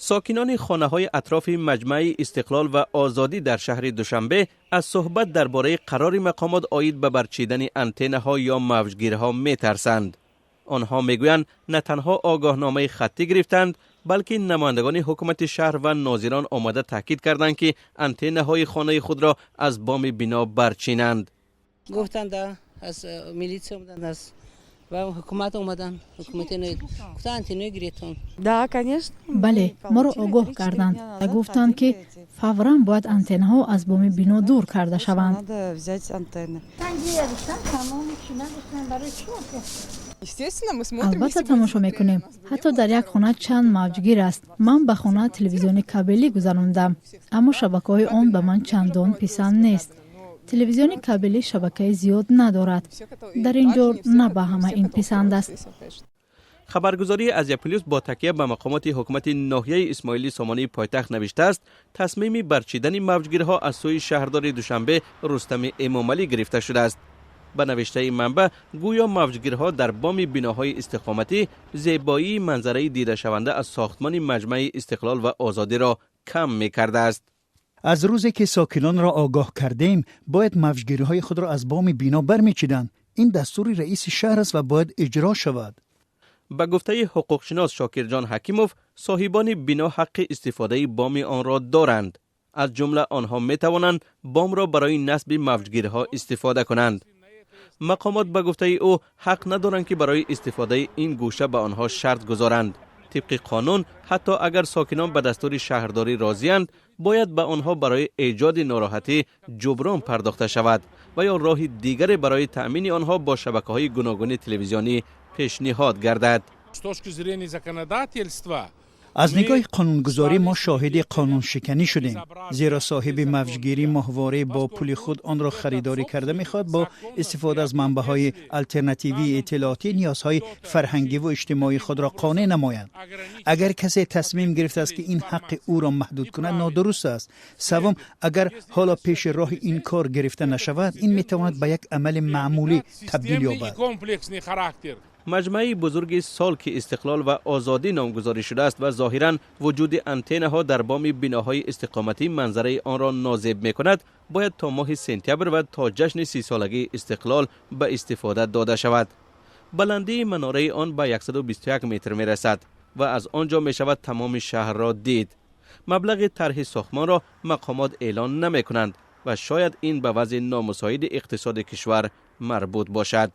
ساکنان خانه‌های اطراف مجمع استقلال و آزادی در شهر دوشنبه از صحبت درباره قرار مقامات عاید به برچیدن آنتن‌ها یا موجگیرها می‌ترسند. آنها میگویند نه تنها آگاهنامه خطی گرفتند بلکه نمایندگان حکومت شهر و ناظران آمده تاکید کردند که آنتن‌های خانه خود را از بام بنا برچینند. گفتند از میلیس اومدن از و حکومت اومدن حکومت گفتن آنتن‌های گرفتن. بله ما را آگاه کردند و گفتند که فوراً باید آنتن‌ها از بام بنا دور کرده شوند. البته تماشا میکنیم. حتی در یک خانه چند موجگیر است. من به خانه تلویزیون کابلی گذراندم اما شبکه‌های آن به من چندان پسند نیست. تلویزیون کابلی شبکه زیاد ندارد. در اینجا نه به همه این پسند است. خبرگزاری ازیا پلیس با تکیه به مقامات حکومت ناحیه اسماعیلی سامانی پایتخت نوشته است تصمیم برچیدن موجگیرها از سوی شهردار دوشنبه رستم امامعلی گرفته شده است. به نوشته این منبع گویا موجگیرها در بام بناهای استقامتی زیبایی منظره دیده شونده از ساختمان مجمع استقلال و آزادی را کم می‌کرده است. از روزی که ساکنان را آگاه کردیم باید موجگیری‌های خود را از بام بنا برمی‌چیدند. این دستور رئیس شهر است و باید اجرا شود. به گفته حقوقشناس شاکرجان حکیموف صاحبان بنا حق استفاده بام آن را دارند. از جمله آنها می توانند بام را برای نصب موجگیرها استفاده کنند. مقامات به گفته او حق ندارند که برای استفاده این گوشه به آنها شرط گذارند. طبق قانون حتی اگر ساکنان به دستور شهرداری راضی‌اند باید به آنها برای ایجاد ناراحتی جبران پرداخته شود و یا راه دیگری برای تأمین آنها با شبکه‌های گوناگون تلویزیونی پیشنهاد گردد. از نگاه قانونگذاری ما شاهد قانون شکنی شدیم، زیرا صاحب موجگیری ماهواره با پول خود آن را خریداری کرده میخواد با استفاده از منبع‌های الटरनेटिव्ی اطلاعاتی نیازهای فرهنگی و اجتماعی خود را قانع نماید. اگر کسی تصمیم گرفته است که این حق او را محدود کند نادرست است. سوم، اگر حالا پیش راه این کار گرفته نشود این میتواند به یک عمل معمولی تبدیل یابد. مجمع بزرگ سال که استقلال و آزادی نامگذاری شده است و ظاهراً وجود آنتن ها در بام بناهای استقامتی منظره آن را نازب می کند باید تا ماه سپتامبر و تا جشن 30 سالگی استقلال به استفاده داده شود. بلندی مناره آن به 121 متر می رسد و از آنجا می شود تمام شهر را دید. مبلغ طرح ساختمان را مقامات اعلان نمی کنند و شاید این به وضع نامساعد اقتصاد کشور مربوط باشد.